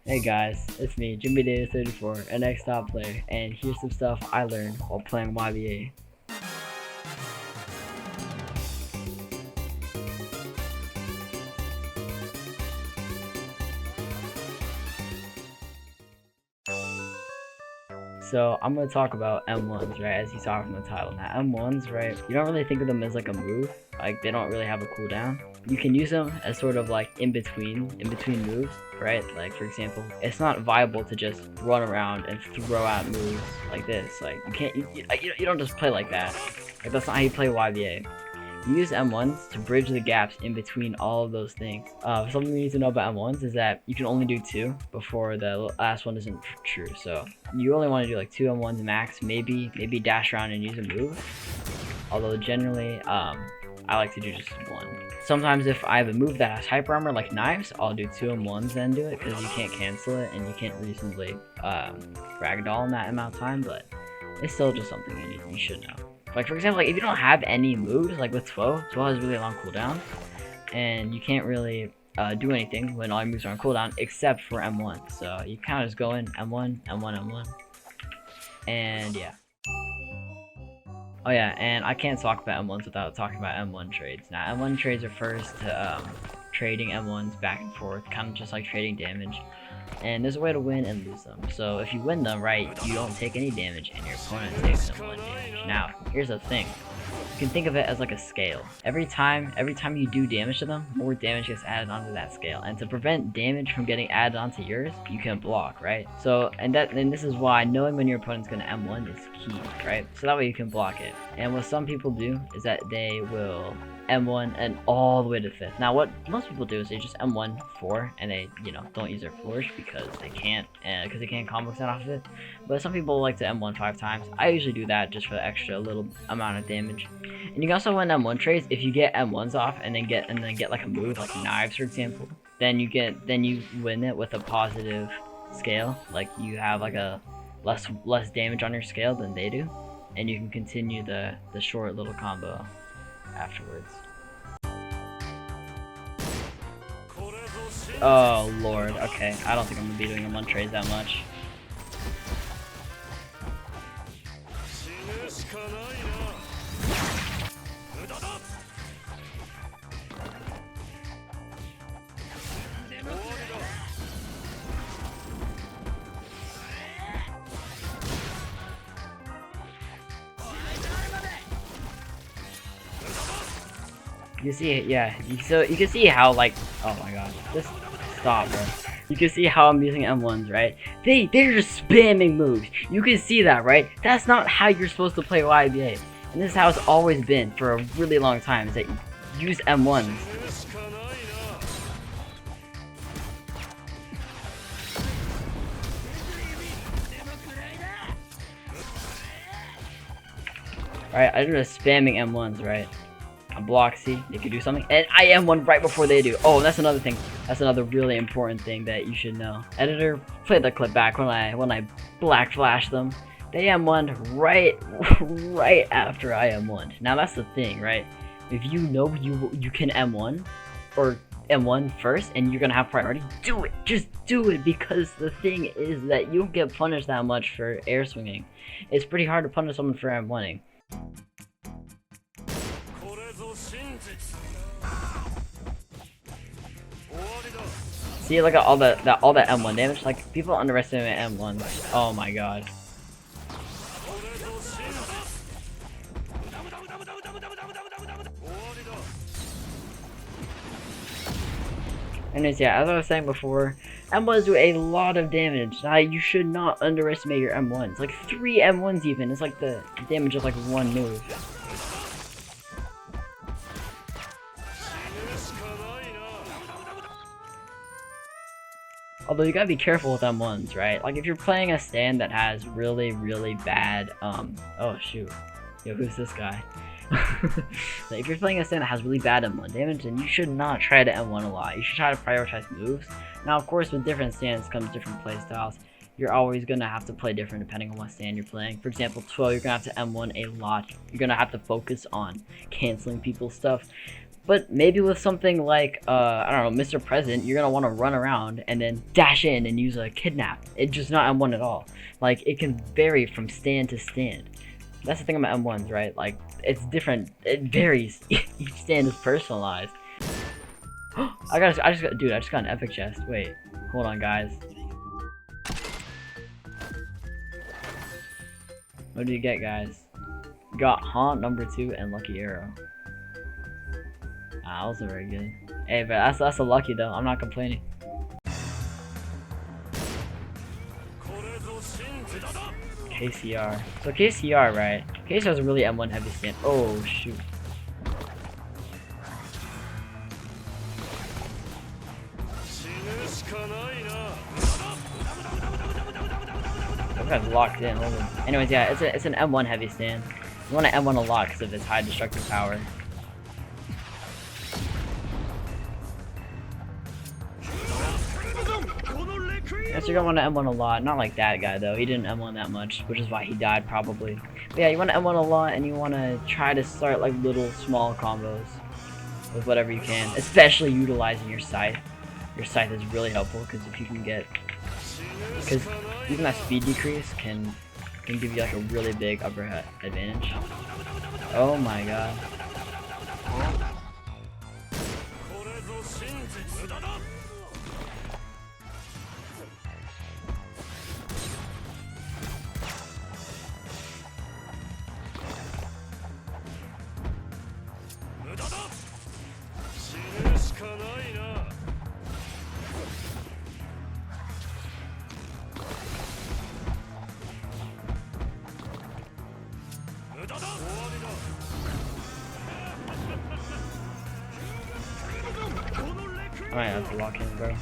Hey guys, it's me, jimmydavis34, an ex-top player, and here's some stuff I learned while playing YBA. So I'm going to talk about M1s, right, as you saw from the title. Now M1s, right, you don't really think of them as like a move, like they don't really have a cooldown. You can use them as sort of like in between moves, right? Like for example, it's not viable to just run around and throw out moves like this. Like you can't, you don't just play like that. Like that's not how you play YBA. You use M1s to bridge the gaps in between all of those things. Something you need to know about M1s is that you can only do 2 before the last one isn't true. So you only want to do like 2 M1s max, maybe dash around and use a move. Although generally, I like to do just 1. Sometimes if I have a move that has hyper armor like knives, I'll do 2 M1s then do it, because you can't cancel it and you can't reasonably ragdoll in that amount of time, but it's still just something you should know. Like for example, like if you don't have any moves, like with 12 has really long cooldown, and you can't really do anything when all your moves are on cooldown except for M1. So you kind of just go in M1, M1, M1, and yeah. Oh yeah, and I can't talk about M1s without talking about M1 trades. Now M1 trades refers to trading M1s back and forth, kind of just like trading damage. And there's a way to win and lose them. So if you win them, right, you don't take any damage and your opponent takes them 1 damage. Now, here's the thing. You can think of it as like a scale. Every time you do damage to them, more damage gets added onto that scale. And to prevent damage from getting added onto yours, you can block, right? So, and this is why knowing when your opponent's gonna M1 is key, right? So that way you can block it. And what some people do is that they will M1 and all the way to 5th. Now what most people do is they just M1 4 and they, don't use their flourish because they can't combo extend off of it. But some people like to M1 5 times. I usually do that just for the extra little amount of damage. And you can also win M1 trades if you get M1s off and then get like a move like knives, for example. Then you win it with a positive scale. Like you have like a less damage on your scale than they do, and you can continue the short little combo afterwards. Oh lord, okay, I don't think I'm gonna be doing M1 trades that much. You can see, yeah, so you can see how, like, oh my god, just stop, bro. You can see how I'm using M1s, right? They're just spamming moves. You can see that, right? That's not how you're supposed to play YBA. And this is how it's always been for a really long time, is that you use M1s. Alright, I'm just spamming M1s, right? A block, see, they could do something, and I M1 right before they do. Oh, that's another thing. That's another really important thing that you should know. Editor, play the clip back when I black flash them. They M1 right after I M1. Now that's the thing, right? If you know you can M1 or M1 first and you're gonna have priority, do it. Just do it, because the thing is that you don't get punished that much for air swinging. It's pretty hard to punish someone for M1ing. See, look at all that M1 damage. Like, people underestimate M1s. Oh my god. Anyways, yeah, as I was saying before, M1s do a lot of damage. Now, you should not underestimate your M1s. Like 3 M1s even. It's like the damage of like 1 move. Although you gotta be careful with M1s, right? Like if you're playing a stand that has really bad, oh shoot. Yo, who's this guy? Like, if you're playing a stand that has really bad M1 damage, then you should not try to M1 a lot. You should try to prioritize moves. Now, of course, with different stands comes different play styles. You're always gonna have to play different depending on what stand you're playing. For example, 12, you're gonna have to M1 a lot. You're gonna have to focus on canceling people's stuff. But maybe with something like, I don't know, Mr. President, you're gonna want to run around and then dash in and use a kidnap. It's just not M1 at all. Like, it can vary from stand to stand. That's the thing about M1s, right? Like, it's different. It varies. Each stand is personalized. I just got an epic chest. Wait, hold on, guys. What did you get, guys? You got Haunt number 2 and Lucky Arrow. Ah, that wasn't very good. Hey, but that's a lucky though. I'm not complaining. KCR. So KCR, right? KCR is a really M1 heavy stand. Oh shoot. That guy's locked in. Anyways, yeah, it's an M1 heavy stand. You want an M1 a lot because of its high destructive power. Yes, you're gonna want to M1 a lot. Not like that guy though. He didn't M1 that much, which is why he died probably. But yeah, you want to M1 a lot, and you want to try to start like little small combos with whatever you can, especially utilizing your scythe. Your scythe is really helpful because if you can get, because even that speed decrease can give you like a really big upper advantage. Oh my god. I might have to lock in, bro.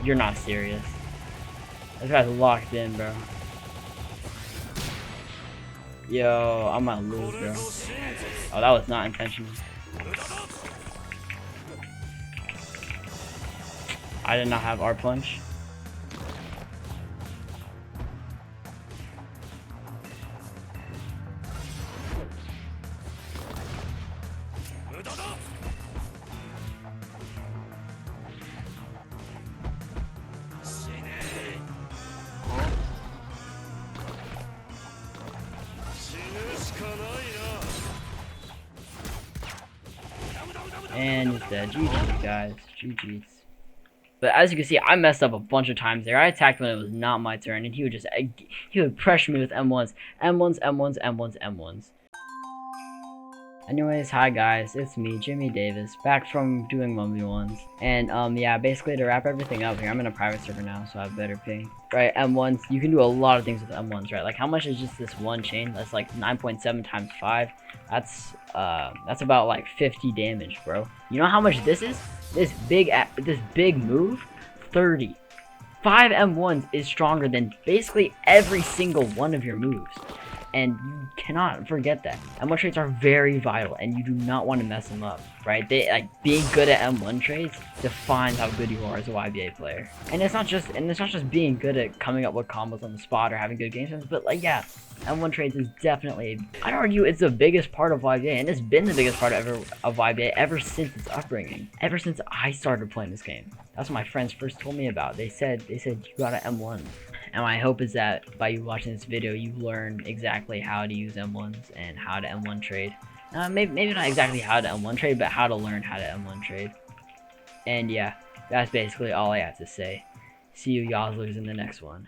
You're not serious. This guy's locked in, bro. Yo, I'm gonna lose, bro. Oh, that was not intentional. I did not have R punch. And he's dead. GG's, guys. GG's. But as you can see, I messed up a bunch of times there. I attacked when it was not my turn, and he would pressure me with M1s. M1s, M1s, M1s, M1s. Anyways, hi guys, it's me, Jimmy Davis, back from doing 1v1s. And yeah, basically to wrap everything up here, I'm in a private server now, so I have better ping. Right, M1s, you can do a lot of things with M1s, right? Like, how much is just this one chain? That's like 9.7 times 5. That's about like 50 damage, bro. You know how much this is? This big move? 30. 5 M1s is stronger than basically every single one of your moves. And you cannot forget that. M1 trades are very vital, and you do not want to mess them up, right? Like, being good at M1 trades defines how good you are as a YBA player. And it's not just being good at coming up with combos on the spot or having good game sense, but like, yeah, M1 trades is definitely, I'd argue it's the biggest part of YBA, and it's been the biggest part of YBA ever since its upbringing. Ever since I started playing this game. That's what my friends first told me about. They said you got an M1. And my hope is that by you watching this video, you learn exactly how to use M1s and how to M1 trade. Maybe not exactly how to M1 trade, but how to learn how to M1 trade. And yeah, that's basically all I have to say. See you Yozzlers in the next one.